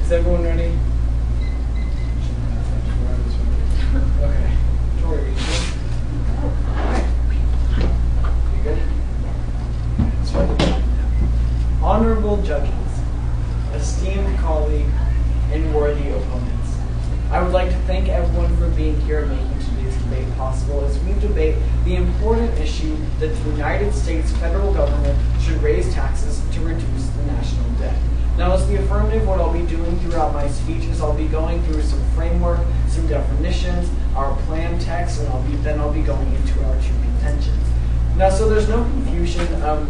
Is everyone ready? Okay. Tori, you good? Honorable judges, esteemed colleague, and worthy opponents, I would like to thank everyone for being here and making today's debate possible as we debate the important issue that the United States federal government should raise taxes to reduce the national debt. Now, as the affirmative, what I'll be doing throughout my speech is I'll be going through some framework, some definitions, our plan text, and then I'll be going into our two contentions. Now, so there's no confusion.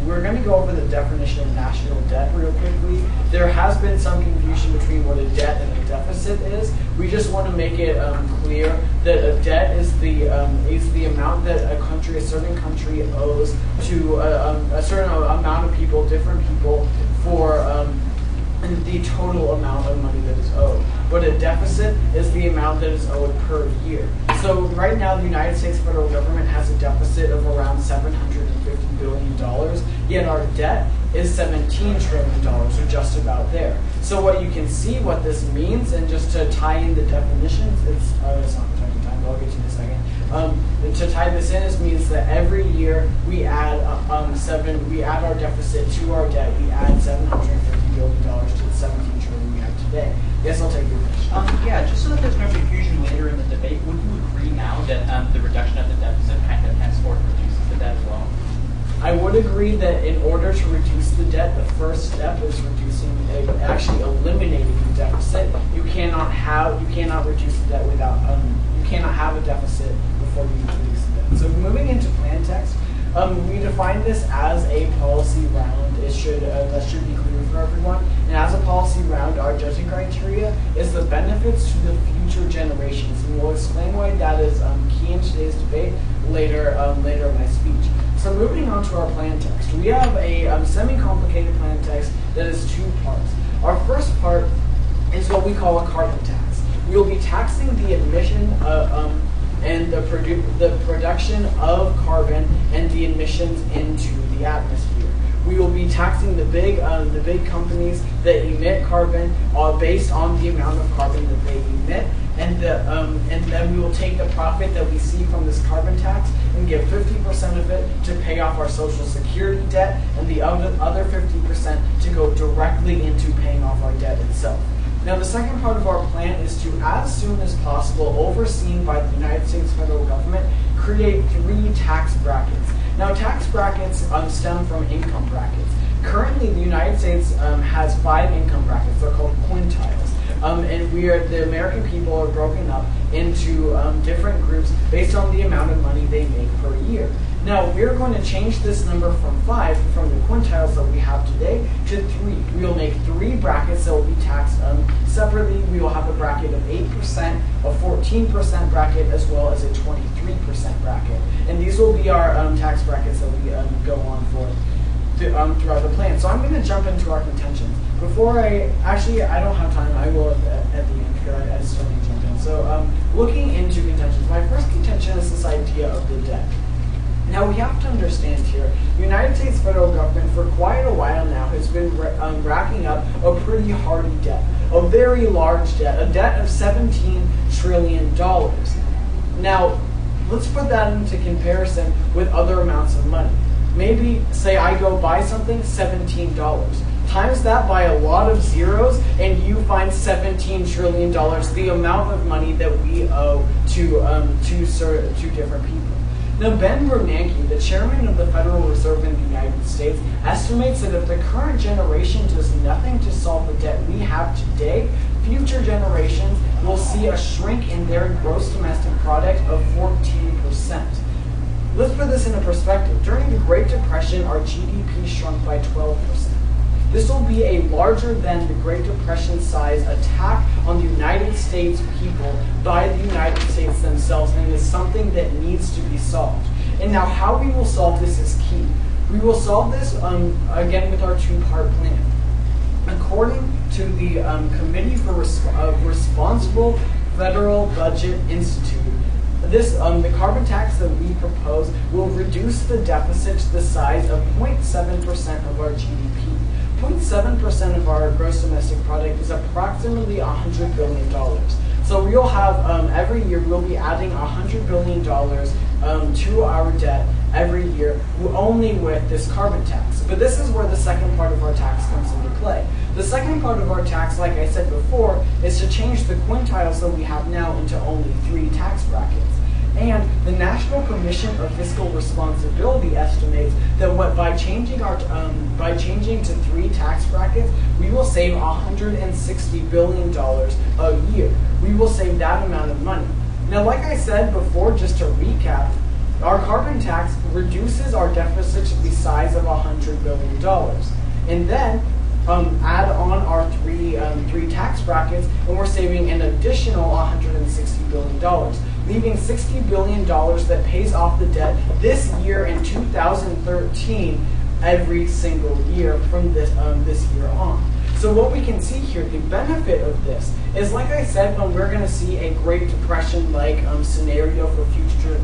We're going to go over the definition of national debt real quickly. There has been some confusion between what a debt and a deficit is. We just want to make it clear that a debt is the amount that a certain country owes to a certain amount of people, different people, for the total amount of money that is owed. But a deficit is the amount that is owed per year. So right now, the United States federal government has a deficit of around $750 billion, yet our debt is $17 trillion, or just about there. So what you can see what this means, and just to tie in the definitions, it's not protected time, but I'll get to in a second. To tie this in, it means that every year we add our deficit to our debt. We add $750 billion to the $17 trillion we have today. Yes, I'll take your question. Yeah, just so that there's no confusion later in the debate, would you agree now that the reduction of the deficit kind of henceforth reduces the debt as well? I would agree that in order to reduce the debt, the first step is actually eliminating the deficit. You cannot reduce the debt without you cannot have a deficit before you reduce the debt. So moving into plan text, we define this as a policy round. That should be clear for everyone. And as a policy round, our judging criteria is the benefits to the future generations, and we'll explain why that is key in today's debate later in my speech. So moving on to our plan text, we have a semi-complicated plan text that is two parts. Our first part is what we call a carbon tax. We will be taxing the emission and the production of carbon and the emissions into the atmosphere. We will be taxing the big companies that emit carbon based on the amount of carbon that they emit, and then we will take the profit that we see from this carbon tax and give 50% of it to pay off our Social Security debt, and the other 50% to go directly into paying off our debt itself. Now, the second part of our plan is to, as soon as possible, overseen by the United States federal government, create 3 tax brackets. Now, tax brackets stem from income brackets. Currently, the United States has 5 income brackets. They're called quintiles. And the American people are broken up into different groups based on the amount of money they make per year. Now, we're going to change this number from 5, from the quintiles that we have today, to 3. We will make 3 brackets that will be taxed separately. We will have a bracket of 8%, a 14% bracket, as well as a 23% bracket. And these will be our tax brackets that we go on for throughout the plan. So I'm going to jump into our contentions. I don't have time. I will at the end, because I still need to jump in. So looking into contentions, my first contention is this idea of the debt. Now, we have to understand here, the United States federal government for quite a while now has been racking up a pretty hardy debt, a very large debt, a debt of $17 trillion. Now, let's put that into comparison with other amounts of money. Maybe, say I go buy something, $17. Times that by a lot of zeros, and you find $17 trillion, the amount of money that we owe to different people. Now, Ben Bernanke, the chairman of the Federal Reserve in the United States, estimates that if the current generation does nothing to solve the debt we have today, future generations will see a shrink in their gross domestic product of 14%. Let's put this into perspective. During the Great Depression, our GDP shrunk by 12%. This will be a larger than the Great Depression size attack on the United States people by the United States themselves, and is something that needs to be solved. And now how we will solve this is key. We will solve this, again, with our 2-part plan. According to the Committee for Responsible Federal Budget Institute, the carbon tax that we propose will reduce the deficit to the size of 0.7% of our GDP. 0.7% of our gross domestic product is approximately $100 billion. So we'll have, every year, we'll be adding $100 billion to our debt every year, only with this carbon tax. But this is where the second part of our tax comes into play. The second part of our tax, like I said before, is to change the quintiles that we have now into only 3 tax brackets. And the National Commission of Fiscal Responsibility estimates that by changing to 3 tax brackets, we will save $160 billion a year. We will save that amount of money. Now, like I said before, just to recap, our carbon tax reduces our deficit to the size of $100 billion. And then add on our three tax brackets, and we're saving an additional $160 billion, leaving $60 billion that pays off the debt this year in 2013 every single year from this year on. So what we can see here, the benefit of this is, like I said, when we're going to see a Great Depression-like scenario for future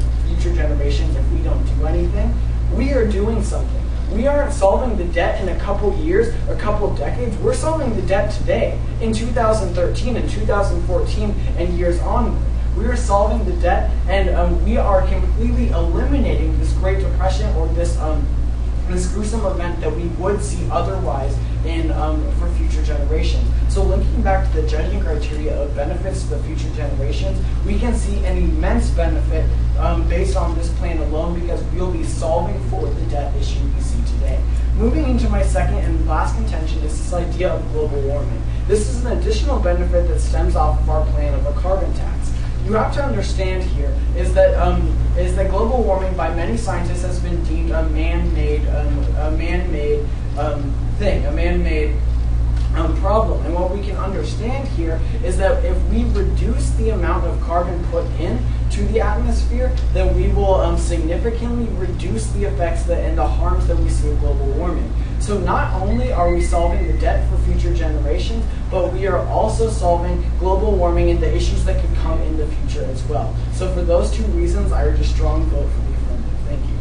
generations if we don't do anything, we are doing something. We aren't solving the debt in a couple years, a couple decades. We're solving the debt today, in 2013 and 2014 and years onward. We are solving the debt, and we are completely eliminating this Great Depression or this gruesome event that we would see otherwise for future generations. So linking back to the judging criteria of benefits to the future generations, we can see an immense benefit based on this plan alone, because we'll be solving for the debt issue we see today. Moving into my second and last contention is this idea of global warming. This is an additional benefit that stems off of our plan of a carbon tax. You have to understand here is that global warming by many scientists has been deemed a man-made thing, a man-made problem. And what we can understand here is that if we reduce the amount of carbon put in to the atmosphere, then we will significantly reduce the effects and the harms that we see in global warming. So not only are we solving the debt for future generations, but we are also solving global warming and the issues that could come in the future as well. So for those 2 reasons, I urge a strong vote for the affirmative. Thank you.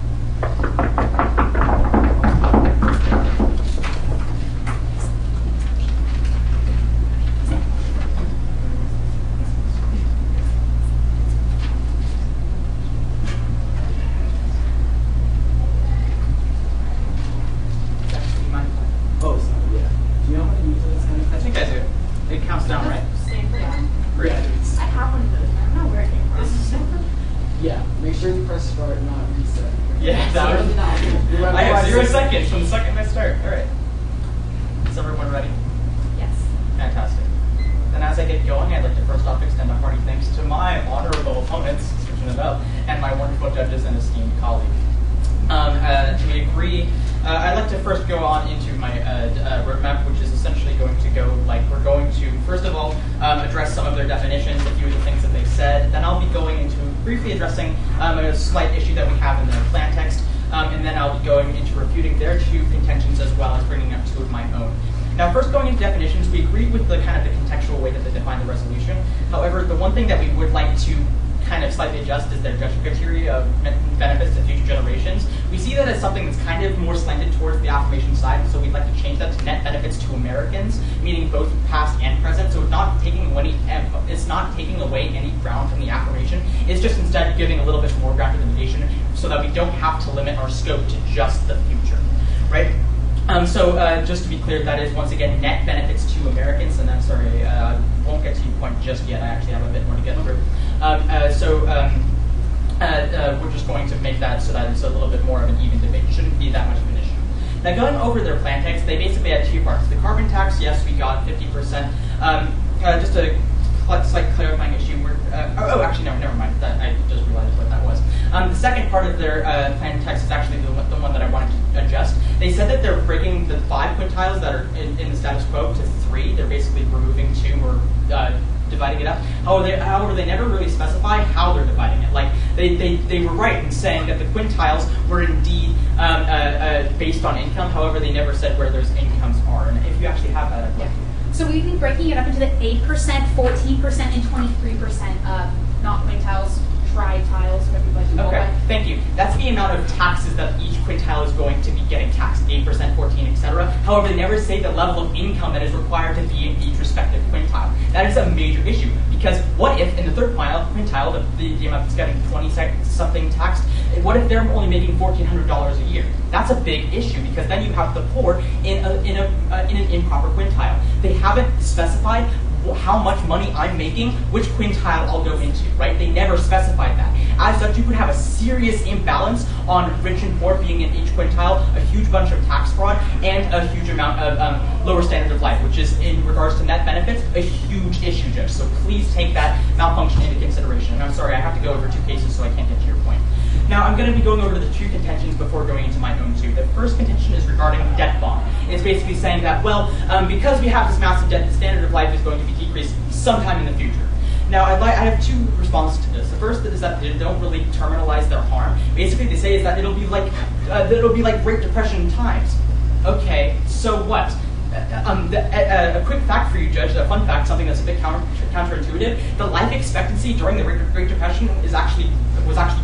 I have 0 seconds from the second I start. All right. Is everyone ready? Yes. Fantastic. Then as I get going, I'd like to first off extend a hearty thanks to my honorable opponents, switching it up, and my wonderful judges and esteemed colleagues. To agree, I'd like to first go on into my roadmap, which is essentially going to go like we're going to, first of all, address some of their definitions, a few of the things that they said. Then I'll be going into briefly addressing a slight issue that we have in their plan text. And then I'll be going into refuting their 2 contentions as well as bringing up 2 of my own. Now, first going into definitions, we agree with the kind of the contextual way that they define the resolution. However, the one thing that we would like to kind of slightly adjust is their judging criteria of benefits to future generations. We see that as something that's kind of more slanted towards the affirmation side, so we'd like to change that to net benefits to Americans, meaning both past and present. So it's not taking away any ground from the affirmation. It's just instead giving a little bit more ground to the negation, so that we don't have to limit our scope to just the future, right? Just to be clear, that is once again net benefits to Americans, and I'm sorry, I won't get to your point just yet. I actually have a bit more to get through. We're just going to make that so that it's a little bit more of an even debate. It shouldn't be that much of an issue. Now, going over their plan text, they basically had 2 parts. The carbon tax, yes, we got 50%. Just a slight clarifying issue. Actually, no, never mind. I just realized what that was. The second part of their plan text is actually the one that I wanted to adjust. They said that they're breaking the 5 quintiles that are in the status quo to 3. They're basically removing 2 or dividing it up. However, they never really specify how they're dividing it. Like, they were right in saying that the quintiles were indeed based on income. However, they never said where those incomes are. And if you actually have that, I'd like to. So we've been breaking it up into the 8%, 14%, and 23% not quintiles tri-tiles, so everybody. Okay, thank you. That's the amount of taxes that each quintile is going to be getting taxed, 8%, 14, etc. However, they never say the level of income that is required to be in each respective quintile. That is a major issue, because what if in the third quintile, the amount that's getting 20-something taxed, what if they're only making $1,400 a year? That's a big issue, because then you have the poor in an improper quintile. They haven't specified how much money I'm making, which quintile I'll go into, right? They never specified that. As such, you could have a serious imbalance on rich and poor being in each quintile, a huge bunch of tax fraud, and a huge amount of lower standard of life, which is, in regards to net benefits, a huge issue, Judge. So please take that malfunction into consideration. And I'm sorry, I have to go over 2 cases, so I can't get to your point. Now, I'm going to be going over the 2 contentions before going into my own 2. The first contention is regarding debt bomb. It's basically saying that, well, because we have this massive debt, the standard of life is going to be decreased sometime in the future. Now, I have 2 responses to this. The first is that they don't really terminalize their harm. Basically, they say is that it'll be like Great Depression times. Okay, so what? A quick fact for you, Judge, a fun fact, something that's a bit counterintuitive. The life expectancy during the Great Depression was actually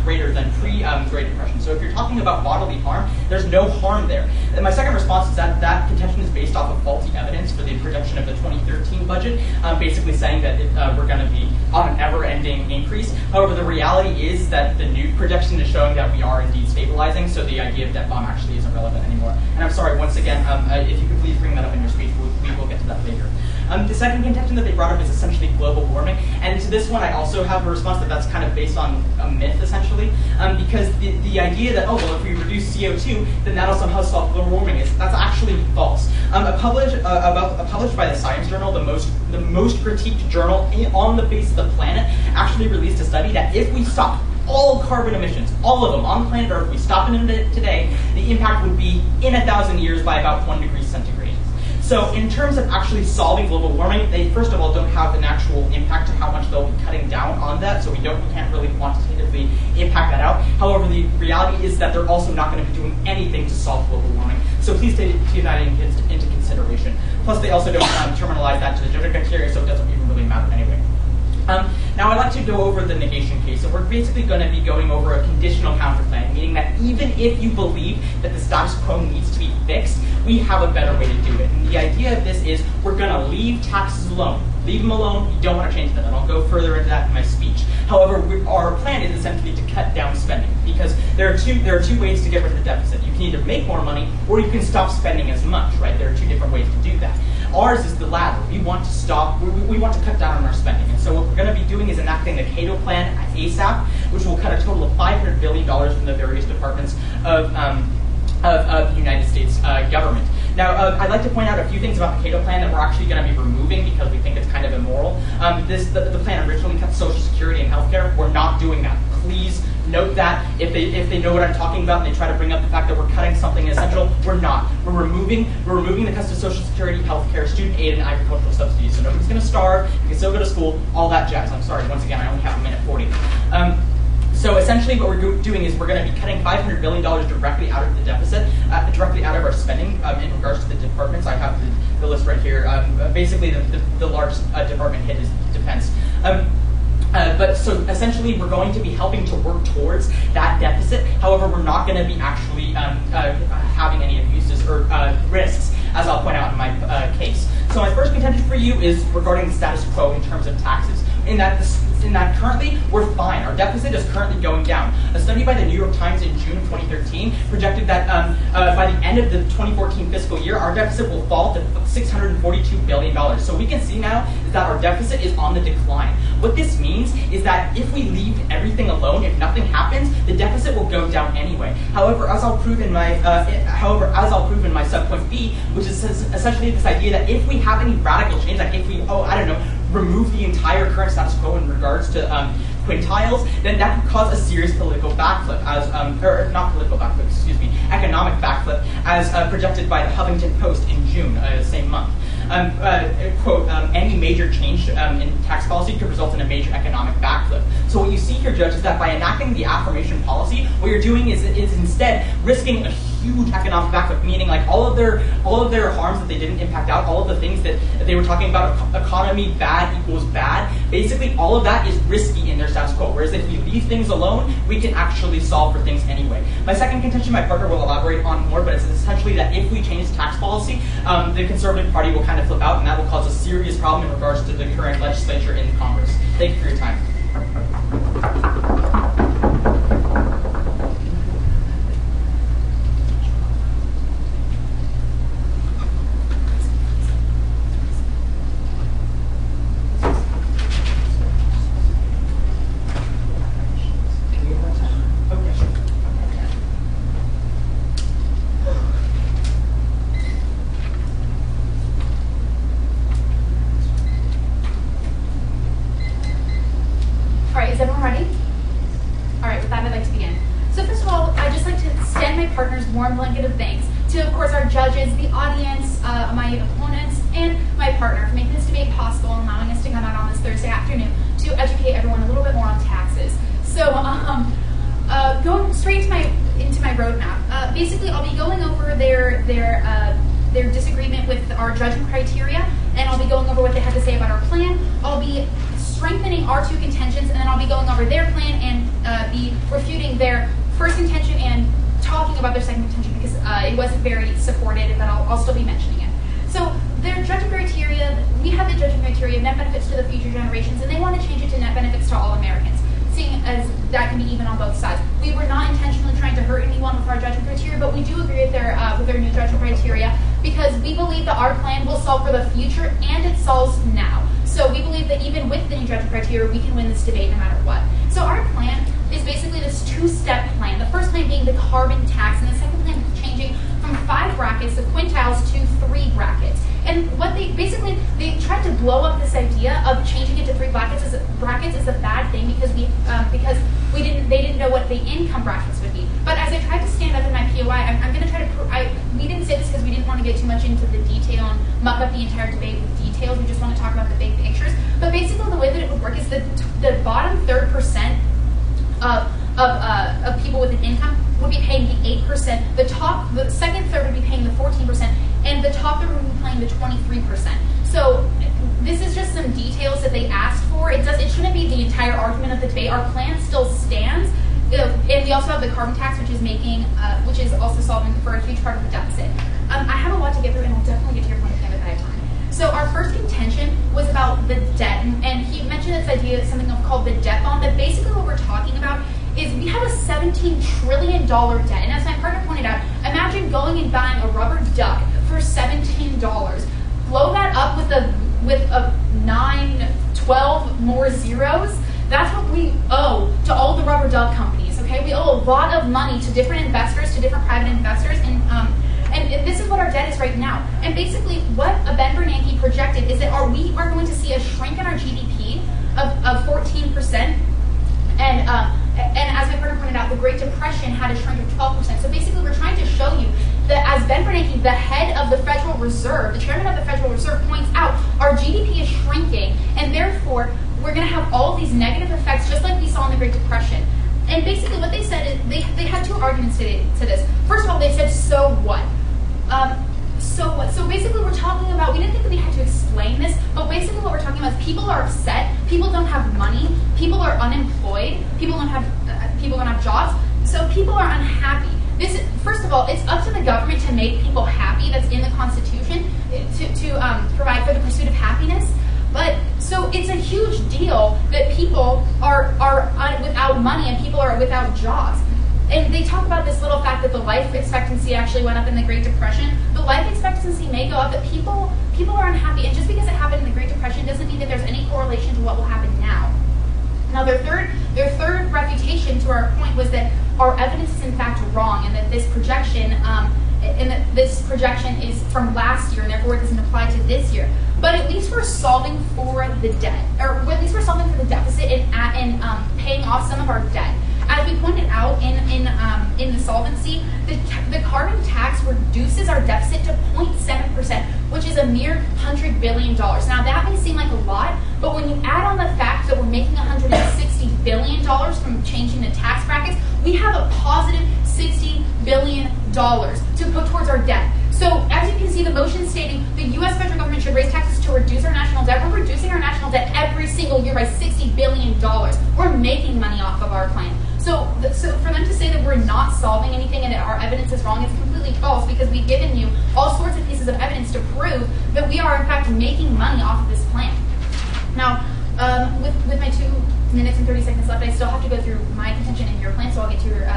greater than pre-Great Depression. So if you're talking about bodily harm, there's no harm there. And my second response is that that contention is based off of faulty evidence for the projection of the 2013 budget, basically saying that we're going to be on an ever-ending increase. However, the reality is that the new projection is showing that we are indeed stabilizing, so the idea of debt bomb actually isn't relevant anymore. And I'm sorry, once again, if you could please bring that up in your speech, we will get to that later. The second contention that they brought up is essentially global warming, and to this one I also have a response that's kind of based on a myth, essentially, because the idea that, oh, well, if we reduce CO2, then that'll somehow solve global warming, that's actually false. Published by the Science Journal, the most critiqued journal on the face of the planet, actually released a study that if we stop all carbon emissions, all of them on planet Earth, we stop them today, the impact would be in 1,000 years by about 1 degree centigrade. So in terms of actually solving global warming, they first of all don't have an actual impact to how much they'll be cutting down on that, so we can't really quantitatively impact that out. However, the reality is that they're also not going to be doing anything to solve global warming. So please take that into consideration. Plus, they also don't terminalize that to the gender criteria, so it doesn't even really matter anyway. Now, I'd like to go over the negation case. So we're basically going to be going over a conditional counterclaim, meaning that even if you believe that the status quo needs to be fixed, we have a better way to do it. And the idea of this is we're going to leave taxes alone. Leave them alone. You don't want to change them. And I'll go further into that in my speech. However, our plan is essentially to cut down spending, because there are two ways to get rid of the deficit. You can either make more money or you can stop spending as much, right? There are 2 different ways to do that. Ours is the latter. We want to stop. We want to cut down on our spending, and so what we're going to be doing is enacting the Cato Plan ASAP, which will cut a total of $500 billion from the various departments of the United States government. Now, I'd like to point out a few things about the Cato Plan that we're actually going to be removing because we think it's kind of immoral. The plan originally cut Social Security and healthcare. We're not doing that. Please note that if they know what I'm talking about and they try to bring up the fact that we're cutting something essential, we're not. We're removing the cuts to Social Security, healthcare, student aid, and agricultural subsidies. So nobody's going to starve. You can still go to school. All that jazz. I'm sorry. Once again, I only have a minute 40. So essentially what we're doing is we're going to be cutting $500 billion directly out of the deficit, directly out of our spending in regards to the departments. I have the list right here. Basically, the largest department hit is defense. But so essentially, we're going to be helping to work towards that deficit. However, we're not going to be actually having any abuses or risks, as I'll point out in my case. So my first contention for you is regarding the status quo in terms of taxes. In that currently, we're fine. Our deficit is currently going down. A study by the New York Times in June of 2013 projected that by the end of the 2014 fiscal year, our deficit will fall to $642 billion. So we can see now that our deficit is on the decline. What this means is that if we leave everything alone, if nothing happens, the deficit will go down anyway. However, as I'll prove in my subpoint B, which is essentially this idea that if we have any radical change, like if we, remove the entire current status quo in regards to quintiles, then that could cause a serious political backflip, economic backflip, as projected by the Huffington Post in June, same month. Quote, any major change in tax policy could result in a major economic backflip. So what you see here, Judge, is that by enacting the affirmation policy, what you're doing is instead risking a huge economic backup, meaning like all of their harms that they didn't impact out, all of the things that they were talking about, economy bad equals bad, basically all of that is risky in their status quo. Whereas if we leave things alone, we can actually solve for things anyway. My second contention, my partner will elaborate on more, but it's essentially that if we change tax policy, the Conservative Party will kind of flip out, and that will cause a serious problem in regards to the current legislature in Congress. Thank you for your time. warm blanket of thanks to, of course, our judges, the audience, my opponents, and my partner for making this debate possible and allowing us to come out on this Thursday afternoon to educate everyone a little bit more on taxes. So, going straight into my roadmap. Basically, I'll be going over their disagreement with our judgment criteria, and I'll be going over what they had to say about our plan. I'll be strengthening our two contentions, and then I'll be going over their plan and be refuting their first contention and talking about their second contention because it wasn't very supported, but I'll still be mentioning it. So their judgment criteria, we have the judgment criteria of net benefits to the future generations, and they want to change it to net benefits to all Americans, seeing as that can be even on both sides. We were not intentionally trying to hurt anyone with our judgment criteria, but we do agree with their new judgment criteria because we believe that our plan will solve for the future and it solves now. So we believe that even with the new judgment criteria, we can win this debate no matter what. So our plan is basically this two-step plan. The first plan being the carbon tax, and the second plan changing from 5 brackets, the quintiles, to 3 brackets. And what they tried to blow up this idea of changing it to 3 brackets is a bad thing because they didn't know what the income brackets would be. But as I tried to stand up in my POI, I'm going to try to we didn't say this because we didn't want to get too much into the detail and muck up the entire debate with details. We just want to talk about the big pictures. But basically, the way that it would work is the bottom 3% of people with an income would be paying the 8%. The second third would be paying the 14%, and the top third would be paying the 23%. So this is just some details that they asked for. It shouldn't be the entire argument of the debate. Our plan still stands. And we also have the carbon tax, which is also solving for a huge part of the deficit. I have a lot to get through, and I'll definitely get to your point at the end of the time. So our first contention was about the debt, and he mentioned this idea, something called the debt bond, but basically what we're talking about is we have a $17 trillion debt, and as my partner pointed out, imagine going and buying a rubber duck for $17. Blow that up with a 9, 12 more zeros. That's what we owe to all the rubber duck companies, okay? We owe a lot of money to different investors, to different private investors, and this is what our debt is right now. And basically, what Ben Bernanke projected is that we are going to see a shrink in our GDP of 14%, and as my partner pointed out, the Great Depression had a shrink of 12%. So basically, we're trying to show you that as Ben Bernanke, the head of the Federal Reserve, the chairman of the Federal Reserve, points out, our GDP is shrinking, and therefore, we're going to have all of these negative effects, just like we saw in the Great Depression. And basically, what they said is they had 2 arguments to this. First of all, they said, so what? So what? So basically, we're talking about, we didn't think that we had to explain this, but basically what we're talking about is people are upset, people don't have money, people are unemployed, people don't have jobs, so people are unhappy. First of all, it's up to the government to make people happy. That's in the Constitution, to provide for the pursuit of happiness. But so it's a huge deal that people are without money and people are without jobs. And they talk about this little fact that the life expectancy actually went up in the Great Depression. The life expectancy may go up, but people are unhappy. And just because it happened in the Great Depression doesn't mean that there's any correlation to what will happen now. Now, their third refutation to our point was that our evidence is in fact wrong, and that this projection is from last year, and therefore it doesn't apply to this year. But at least we're solving for the debt, or at least we're solving for the deficit and paying off some of our debt. As we pointed out in the solvency, the carbon tax reduces our deficit to 0.7%, which is a mere $100 billion. Now that may seem like a lot, but when you add on the fact that we're making $160 billion from changing the tax brackets, we have a positive $60 billion to put towards our debt. So as you can see, the motion stating the U.S. federal government should raise taxes to reduce our national debt. We're reducing our national debt every single year by $60 billion. We're making money off of our plan. So for them to say that we're not solving anything and that our evidence is wrong is completely false, because we've given you all sorts of pieces of evidence to prove that we are in fact making money off of this plan. Now, with my 2 minutes and 30 seconds left, I still have to go through my contention and your plan, so I'll get to your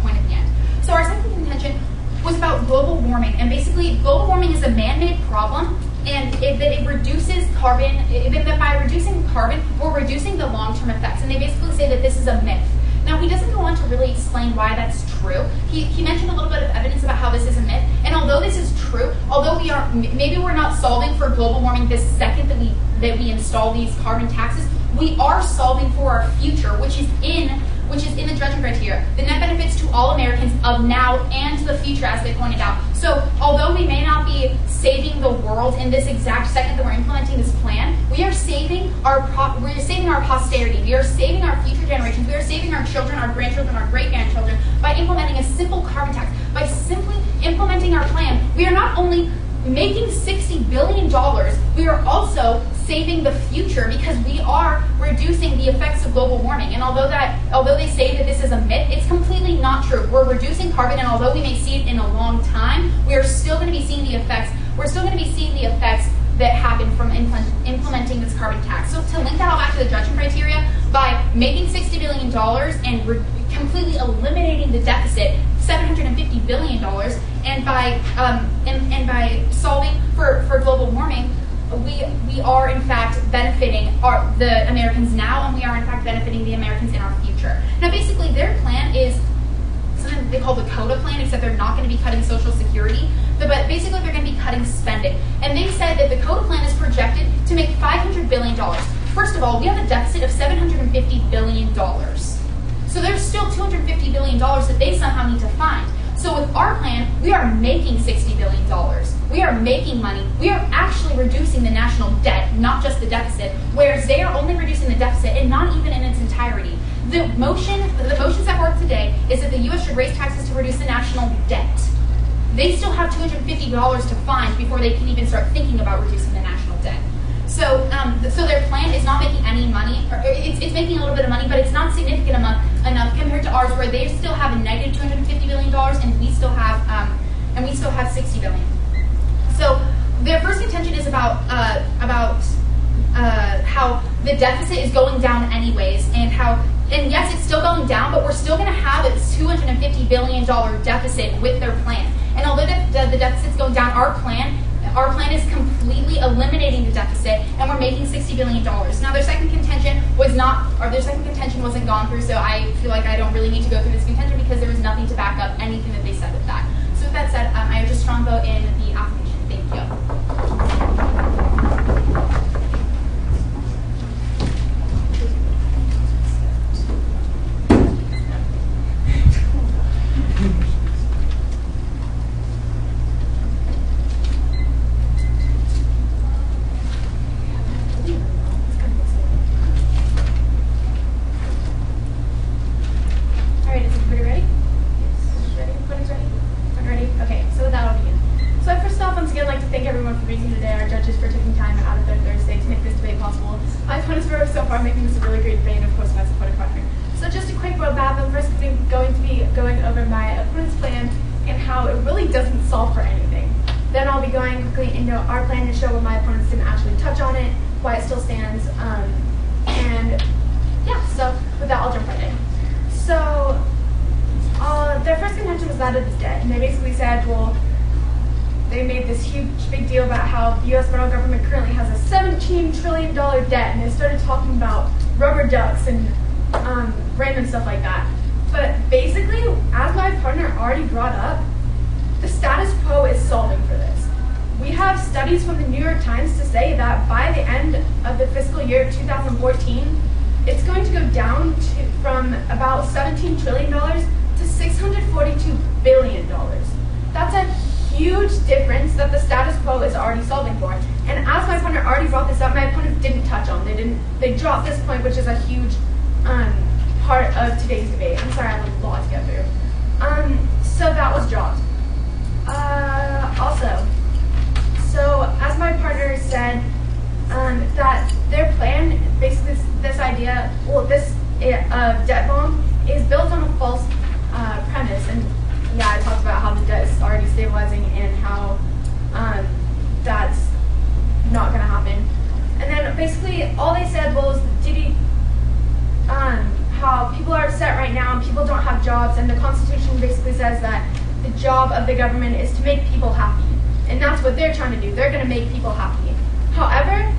point at the end. So our second contention was about global warming, and basically global warming is a man-made problem, and it reduces carbon, that by reducing carbon, we're reducing the long-term effects, and they basically say that this is a myth. Now, he doesn't go on to really explain why that's true. He mentioned a little bit of evidence about how this is a myth, and although this is true, although maybe we're not solving for global warming this second that we install these carbon taxes, we are solving for our future, which is in the judgment criteria. The net benefits to all Americans of now and to the future, as they pointed out. So, although we may not be saving the world in this exact second that we're implementing this plan, we are saving our posterity. We are saving our future generations. We are saving our children, our grandchildren, our great-grandchildren by implementing a simple carbon tax. By simply implementing our plan, we are not only making $60 billion, we are also saving the future, because we are reducing the effects of global warming. And although they say that this is a myth, it's completely not true. We're reducing carbon, and although we may see it in a long time, we are still going to be seeing the effects. We're still going to be seeing the effects that happen from implementing this carbon tax. So to link that all back to the judgment criteria, by making $60 billion and completely eliminating the deficit, $750 billion, and by solving for global warming, we are in fact benefiting the Americans now, and we are in fact benefiting the Americans in our future. Now, basically, their plan is something they call the CODA plan, except they're not going to be cutting Social Security, but basically they're going to be cutting spending. And they said that the CODA plan is projected to make $500 billion. First of all, we have a deficit of $750 billion. So there's still $250 billion that they somehow need to find. So with our plan, we are making $60 billion. We are making money. We are actually reducing the national debt, not just the deficit, whereas they are only reducing the deficit and not even in its entirety. The motions that work today is that the U.S. should raise taxes to reduce the national debt. They still have $250 to find before they can even start thinking about reducing the national debt. So their plan is not making any money, or it's making a little bit of money, but it's not significant enough compared to ours, where they still have a negative $250 billion, and we still have $60 billion. So their first contention is about how the deficit is going down anyways, and yes, it's still going down, but we're still going to have a $250 billion deficit with their plan. And although the deficit's going down, our plan is completely eliminating the deficit, and we're making $60 billion. Now, their second contention wasn't gone through, so I feel like I don't really need to go through this contention because there was nothing to back up anything that they said with that. So with that said, I urge a strong vote in the application. Thank you. Our plan to show where my opponents didn't actually touch on it, why it still stands, and yeah, so with that, I'll jump right in. So their first contention was that of the debt, and they basically said, well, they made this huge big deal about how the U.S. federal government currently has a $17 trillion debt, and they started talking about rubber ducks and random stuff like that. But basically, as my partner already brought up, the status quo is solving for this. We have studies from the New York Times to say that by the end of the fiscal year 2014, it's going to go down from about $17 trillion to $642 billion. That's a huge difference that the status quo is already solving for. And as my partner already brought this up, my opponent didn't touch on. They dropped this point, which is a huge part of today's debate. I'm sorry, I have a lot to get through. So that was dropped. Also, so as my partner said, that their plan, basically this idea, well, this debt bomb is built on a false premise. And yeah, I talked about how the debt is already stabilizing and how that's not going to happen. And then basically all they said was, how people are upset right now and people don't have jobs, and the Constitution basically says that the job of the government is to make people happy. And that's what they're trying to do. They're going to make people happy. However,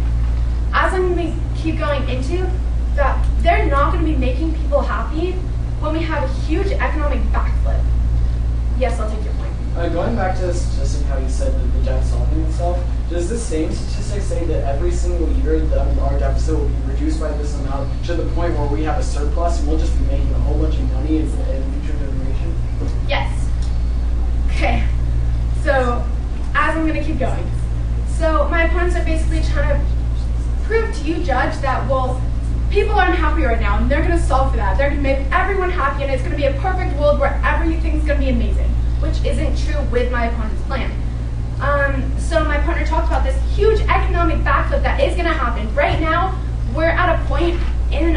as I'm going to keep going into, that they're not going to be making people happy when we have a huge economic backflip. Yes, I'll take your point. Going back to the statistic, how you said that the debt solving itself, does the same statistic say that every single year our deficit will be reduced by this amount to the point where we have a surplus and we'll just be making a whole bunch of money in future generation? Yes. Okay. So, as I'm going to keep going. So, my opponents are basically trying to prove to you, Judge, that, well, people aren't happy right now, and they're going to solve for that. They're going to make everyone happy, and it's going to be a perfect world where everything's going to be amazing, which isn't true with my opponent's plan. So my partner talked about this huge economic backflip that is going to happen. Right now, we're at a point in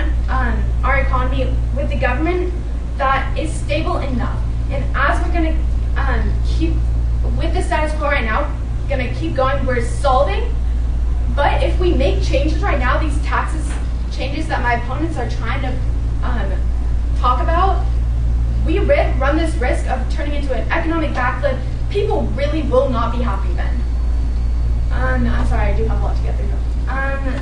our economy with the government that is stable enough. And as we're going to keep with the status quo right now, going to keep going, we're solving. But if we make changes right now, these taxes changes that my opponents are trying to talk about, we run this risk of turning into an economic backflip. People really will not be happy then. I'm sorry, I do have a lot to get through.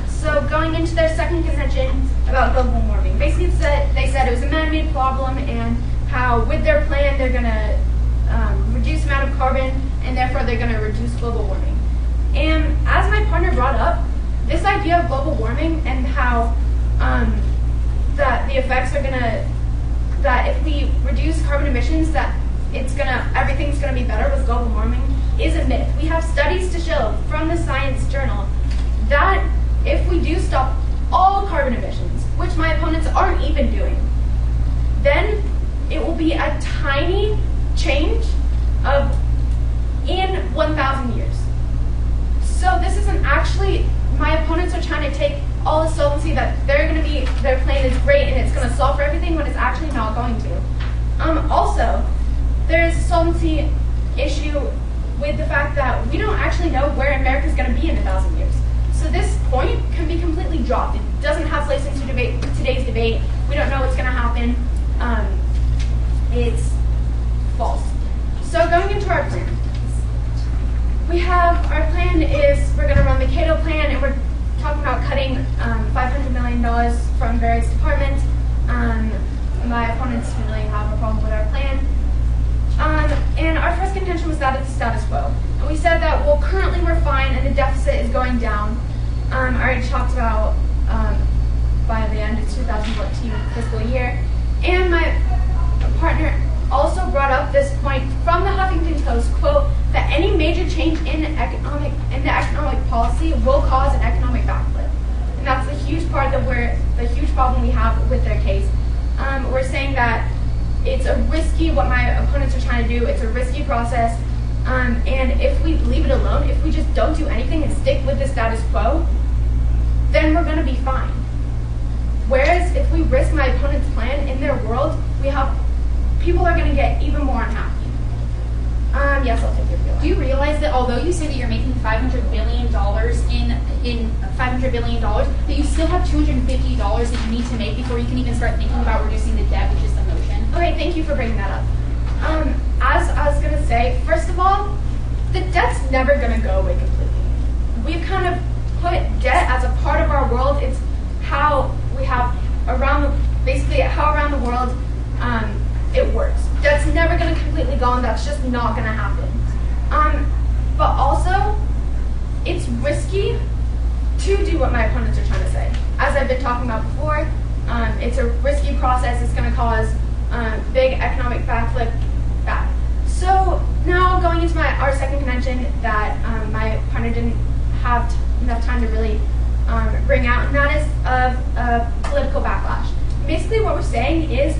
So going into their second contention about global warming, basically they said it was a man-made problem, and how with their plan they're going to reduce the amount of carbon, and therefore they're going to reduce global warming. And as my partner brought up, this idea of global warming and how that the effects are going to, that if we reduce carbon emissions, that everything's gonna be better with global warming, is a myth. We have studies to show from the Science Journal that if we do stop all carbon emissions, which my opponents aren't even doing, then it will be a tiny change in 1,000 years. So this isn't actually, my opponents are trying to take all the solvency that their plan is great and it's going to solve for everything, when it's actually not going to. Also, there is a solvency issue with the fact that we don't actually know where America is going to be in 1,000 years. So this point can be completely dropped. It doesn't have place into today's debate. We don't know what's going to happen. It's false. So going into our plan, our plan is we're going to run the Cato plan, and we're talking about cutting $500 million from various departments. My opponents really have a problem with our plan. And our first contention was that it's status quo. And we said that, well, currently we're fine and the deficit is going down. I already talked about by the end of 2014 fiscal year. And my partner also brought up this point from the Huffington Post, quote, that any major change in the economic policy will cause an economic backflip. And that's the huge part the huge problem we have with their case. We're saying that it's a risky, what my opponents are trying to do, it's a risky process, and if we leave it alone, if we just don't do anything and stick with the status quo, then we're going to be fine. Whereas if we risk my opponent's plan in their world, people are going to get even more unhappy. Yes, I'll take your feeling. Do you realize that although you say that you're making $500 billion in $500 billion, that you still have $250 that you need to make before you can even start thinking about reducing the debt, which is the motion? Okay, thank you for bringing that up. As I was going to say, first of all, the debt's never going to go away completely. We've kind of put debt as a part of our world. It's how we have basically how around the world it works. Debt's never going to completely gone. That's just not going to happen. But also, it's risky to do what my opponents are trying to say. As I've been talking about before, it's a risky process. It's going to cause big economic backflip. So now going into our second contention that my partner didn't have enough time to really bring out, and that is of political backlash. basically what we're saying is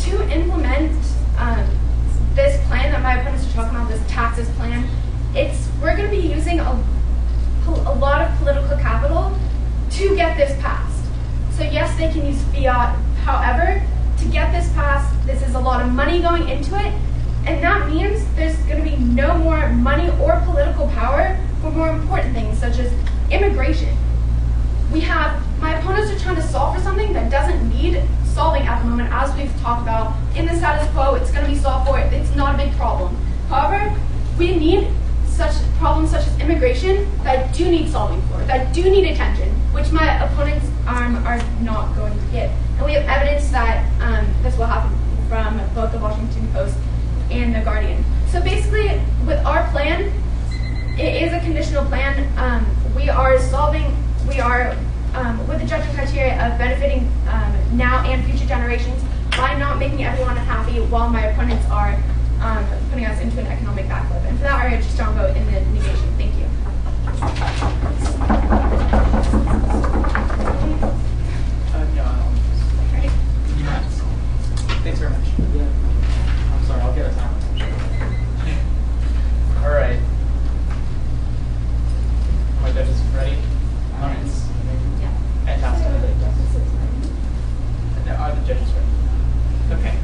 to implement this plan that my opponents are talking about, this taxes plan, we're going to be using a lot of political capital to get this passed. So yes, they can use fiat. However, to get this passed, this is a lot of money going into it, and that means there's going to be no more money or political power for more important things, such as immigration. My opponents are trying to solve for something that doesn't need solving at the moment, as we've talked about. In the status quo, it's going to be solved for. It's not a big problem. However, we need such problems such as immigration that do need solving for, that do need attention, which my opponents are not going to get. And we have evidence that this will happen from both the Washington Post and the Guardian. So basically, with our plan, it is a conditional plan. We are with the judging criteria of benefiting now and future generations by not making everyone unhappy, while my opponents are putting us into an economic backflip. And for that, I urge a strong vote in the negation. Thank you. Thanks very much. I'm sorry, I'll get a timer. All right. My judges ready? All right. Yeah. Fantastic. Are the judges ready? Okay.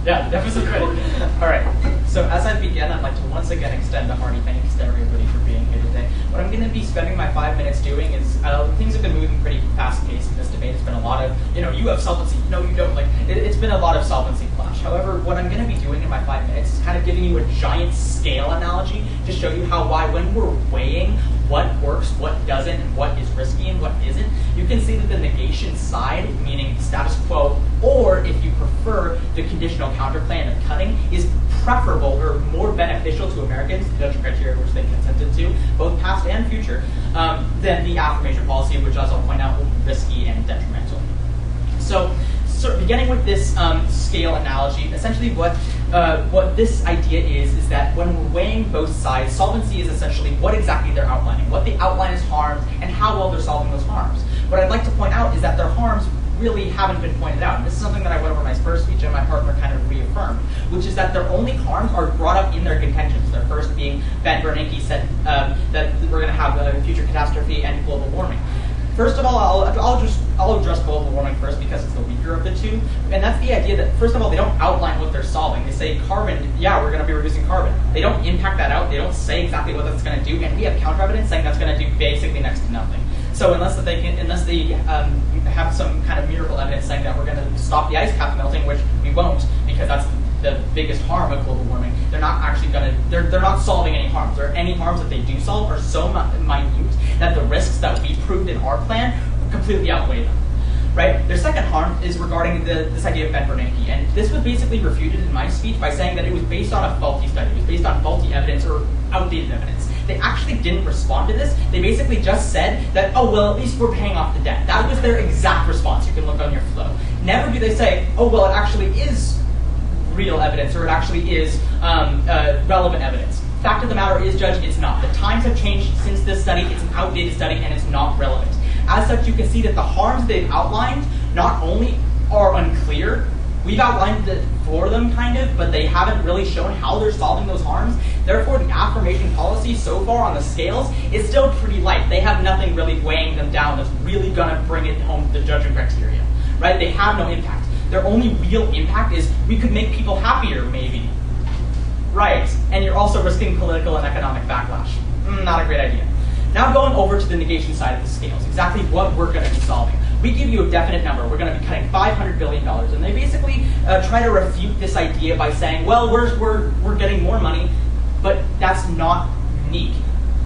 Yeah, the deficit's ready. All right. So as I begin, I'd like to once again extend a hearty thanks to everybody for being here today. What I'm going to be spending my 5 minutes doing is, things have been moving pretty fast-paced in this debate. It's been a lot of, you have solvency, no, you don't. It's been a lot of solvency clash. However, what I'm going to be doing in my 5 minutes is kind of giving you a giant scale analogy to show you why when we're weighing what works, what doesn't, and what is risky and what isn't, you can see that the negation side, meaning status quo, or if you prefer the conditional counterplan of cutting, is preferable or more beneficial to Americans, the judging criteria which they consented to, both past and future, than the affirmation policy, which, as I'll point out, will be risky and detrimental. So beginning with this scale analogy, essentially what this idea is that when we're weighing both sides, solvency is essentially what exactly they're outlining, what the outline is harms, and how well they're solving those harms. What I'd like to point out is that their harms really haven't been pointed out. And this is something that I went over in my first speech and my partner kind of reaffirmed, which is that their only harms are brought up in their contentions. Their first being Ben Bernanke said that we're going to have a future catastrophe and global warming. First of all, I'll address global warming first because it's the weaker of the two, and that's the idea that, first of all, they don't outline what they're solving. They say carbon, yeah, we're going to be reducing carbon. They don't impact that out. They don't say exactly what that's going to do, and we have counter evidence saying that's going to do basically next to nothing. So unless they have some kind of miracle evidence saying that we're going to stop the ice cap melting, which we won't, because that's the biggest harm of global warming, they're not actually going to, they're not solving any harms. Or any harms that they do solve are so minute that the risks that we proved in our plan completely outweigh them. Right? Their second harm is regarding this idea of Ben Bernanke, and this was basically refuted in my speech by saying that it was based on a faulty study, it was based on faulty evidence or outdated evidence. They actually didn't respond to this. They basically just said that, oh, well, at least we're paying off the debt. That was their exact response. You can look on your flow. Never do they say, oh, well, it actually is real evidence, or it actually is relevant evidence. Fact of the matter is, Judge, it's not. The times have changed since this study. It's an outdated study, and it's not relevant. As such, you can see that the harms they've outlined not only are unclear, we've outlined it for them, kind of, but they haven't really shown how they're solving those harms. Therefore, the affirmation policy so far on the scales is still pretty light. They have nothing really weighing them down that's really going to bring it home to the judging criteria. Right? They have no impact. Their only real impact is we could make people happier, maybe. Right. And you're also risking political and economic backlash. Not a great idea. Now going over to the negation side of the scales, exactly what we're going to be solving. We give you a definite number. We're going to be cutting $500 billion. And they basically try to refute this idea by saying, well, we're getting more money, but that's not unique.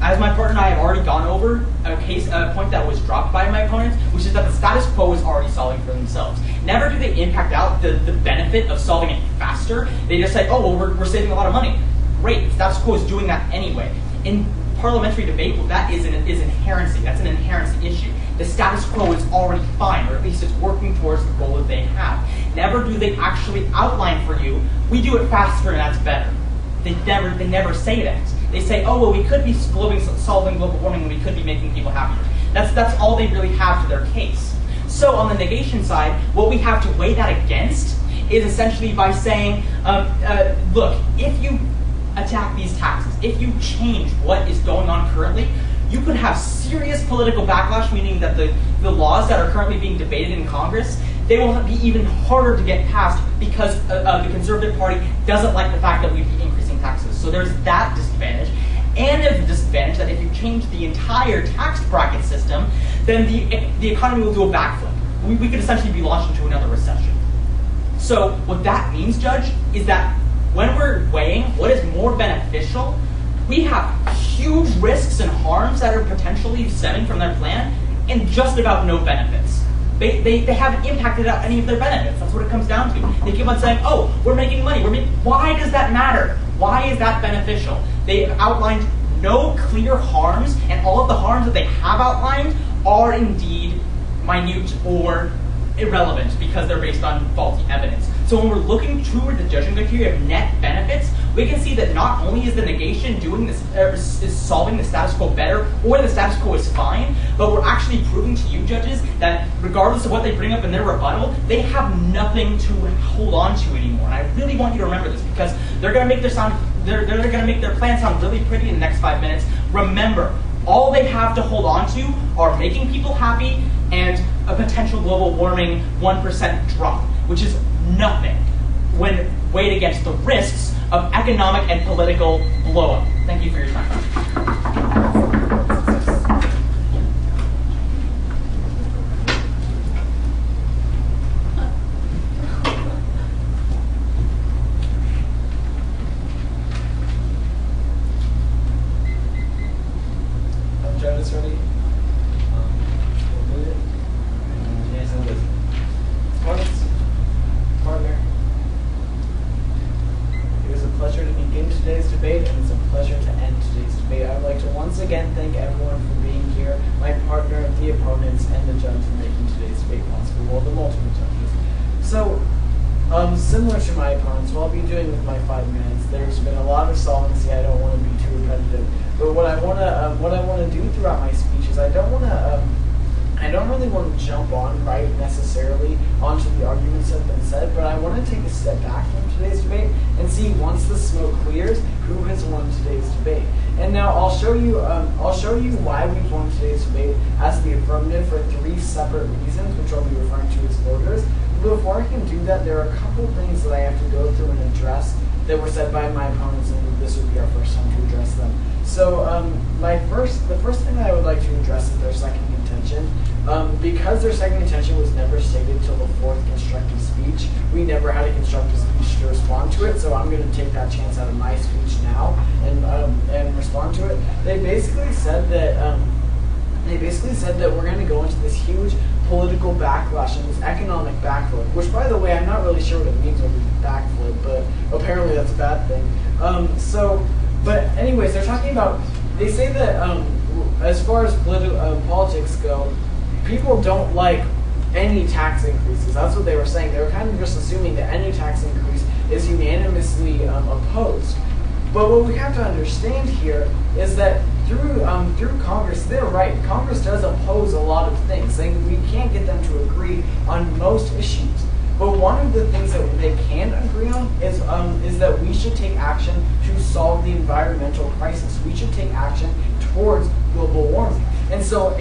As my partner and I have already gone over a point that was dropped by my opponents, which is that the status quo is already solving for themselves. Never do they impact out the benefit of solving it faster. They just say, oh, well, we're saving a lot of money. Great, status quo is doing that anyway. In parliamentary debate, well, that is inherency. That's an inherency issue. The status quo is already fine, or at least it's working towards the goal that they have. Never do they actually outline for you, we do it faster and that's better. They never say that. They say, oh, well, we could be solving global warming and we could be making people happier. That's all they really have to their case. So on the negation side, what we have to weigh that against is essentially by saying, look, if you attack these taxes, if you change what is going on currently, you could have serious political backlash, meaning that the laws that are currently being debated in Congress, they will be even harder to get passed because the Conservative Party doesn't like the fact that we'd be increasing taxes. So there's that disadvantage. And there's the disadvantage that if you change the entire tax bracket system, then the economy will do a backflip. We could essentially be launched into another recession. So what that means, Judge, is that when we're weighing what is more beneficial, we have huge risks and harms that are potentially stemming from their plan and just about no benefits. They haven't impacted out any of their benefits. That's what it comes down to. They keep on saying, oh, we're making money. Why does that matter? Why is that beneficial? They've outlined no clear harms, and all of the harms that they have outlined are indeed minute or irrelevant because they're based on faulty evidence. So when we're looking toward the judging criteria of net benefits, we can see that not only is the negation doing this, is solving the status quo better, or the status quo is fine, but we're actually proving to you, judges, that regardless of what they bring up in their rebuttal, they have nothing to hold on to anymore. And I really want you to remember this because they're going to make their plan sound really pretty in the next 5 minutes. Remember, all they have to hold on to are making people happy and a potential global warming 1% drop, which is nothing when weighed against the risks of economic and political blow-up. Thank you for your time. Travis, ready? We'll do it. Yes, I'll listen. Partner. It was a pleasure to begin today's debate, and it's a pleasure to end today's debate. I would like to once again thank everyone for being here, my partner, the opponents, and the judge for making today's debate possible, well, the multiple judges. So, similar to my opponents, what I'll be doing with my 5 minutes, there's been a lot of solvency. I don't want to be too repetitive. But what I want to do throughout my speech is I don't really want to jump on right necessarily onto the arguments that have been said, but I want to take a step back from today's debate and see once the smoke clears who has won today's debate. And now I'll show you why we've won today's debate as the affirmative for 3 separate reasons, which I'll be referring to as voters. But before I can do that, there are a couple things that I have to go through and address that were said by my opponents, and this would be our first time to address them. So the first thing that I would like to address is their second contention. Because their second contention was never stated until the 4th constructive speech, we never had a constructive speech to respond to it, so I'm going to take that chance out of my speech now and respond to it. They basically said that we're going to go into this huge political backlash and this economic backflip, which, by the way, I'm not really sure what it means when we backflip, but apparently that's a bad thing. But anyways, they're talking about, they say that as far as politics go, people don't like any tax increases. That's what they were saying. They were kind of just assuming that any tax increase is unanimously opposed. But what we have to understand here is that through Congress, they're right. Congress does oppose a lot of things. We can't get them to agree on most issues. But one of the things that they can agree on is that we should take action to solve the environmental crisis. We should take action towards global warming. And so,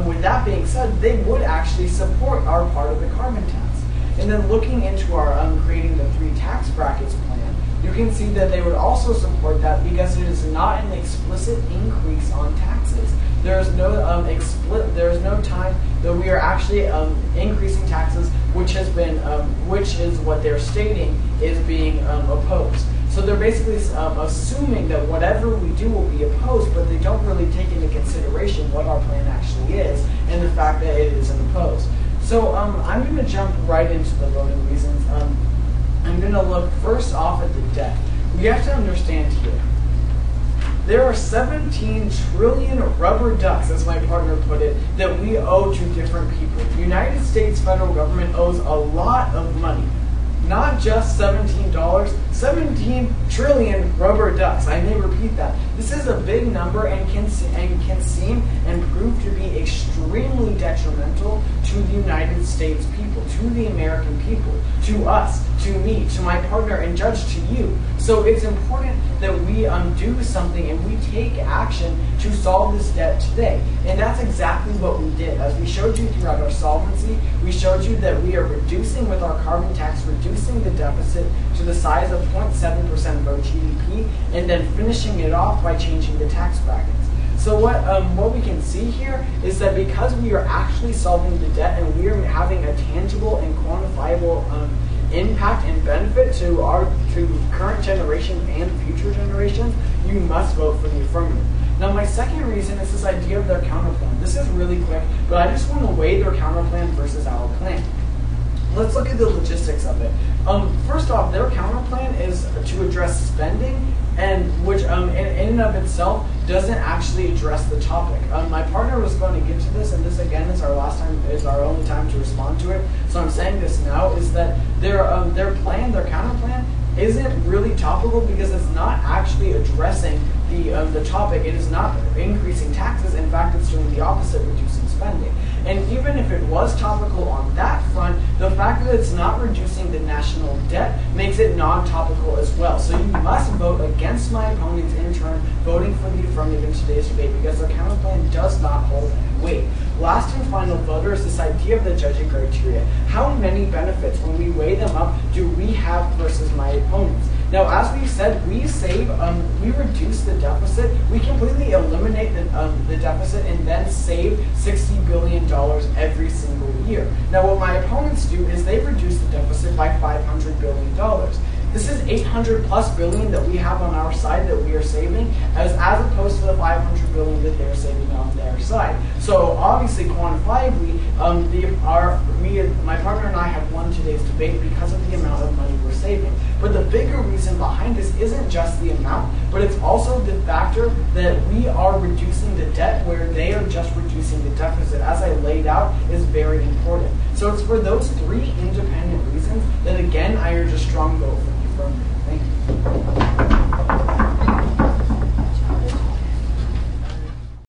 with that being said, they would actually support our part of the carbon tax. And then looking into our creating the 3 tax brackets plan, you can see that they would also support that because it is not an explicit increase on taxes. There is no time that we are actually increasing taxes, which is what they're stating is being opposed. So they're basically assuming that whatever we do will be opposed, but they don't really take into consideration what our plan actually is and the fact that it isn't opposed. So I'm going to jump right into the voting reasons. I'm going to look first off at the debt. We have to understand here, there are 17 trillion rubber ducks, as my partner put it, that we owe to different people. The United States federal government owes a lot of money. Not just $17, 17 trillion rubber ducks. I may repeat that. This is a big number and can seem and prove to be extremely detrimental to the United States people, to the American people, to us, to me, to my partner, and judge, to you. So it's important that we do something and we take action to solve this debt today. And that's exactly what we did. As we showed you throughout our solvency, we showed you that we are reducing with our carbon tax, reducing the deficit to the size of 0.7% of our GDP, and then finishing it off by changing the tax brackets. So what we can see here is that because we are actually solving the debt and we are having a tangible and quantifiable impact and benefit to current generation and future generations, you must vote for the affirmative. Now, my second reason is this idea of their counterplan. This is really quick, but I just want to weigh their counterplan versus our plan. Let's look at the logistics of it. First off, their counterplan is to address spending, and which in and of itself doesn't actually address the topic. My partner was going to get to this, and this again is our only time to respond to it. So I'm saying this now, is that their counterplan isn't really topical because it's not actually addressing the topic. It is not increasing taxes. In fact, it's doing the opposite, reducing spending. And even if it was topical on that front, the fact that it's not reducing the national debt makes it non-topical as well. So you must vote against my opponents in turn voting for the affirmative in today's debate because their counterplan does not hold any weight. Last and final voter is this idea of the judging criteria. How many benefits, when we weigh them up, do we have versus my opponents? Now, as we said, we reduce the deficit. We completely eliminate the deficit and then save $60 billion every single year. Now, what my opponents do is they reduce the deficit by $500 billion. This is $800+ billion that we have on our side that we are saving, as opposed to the $500 billion that they're saving on their side. So obviously, quantifiably, my partner and I have won today's debate because of the amount of money we're saving. But the bigger reason behind this isn't just the amount, but it's also the factor that we are reducing the debt where they are just reducing the deficit, as I laid out, is very important. So it's for those three independent reasons that, again, I urge a strong vote for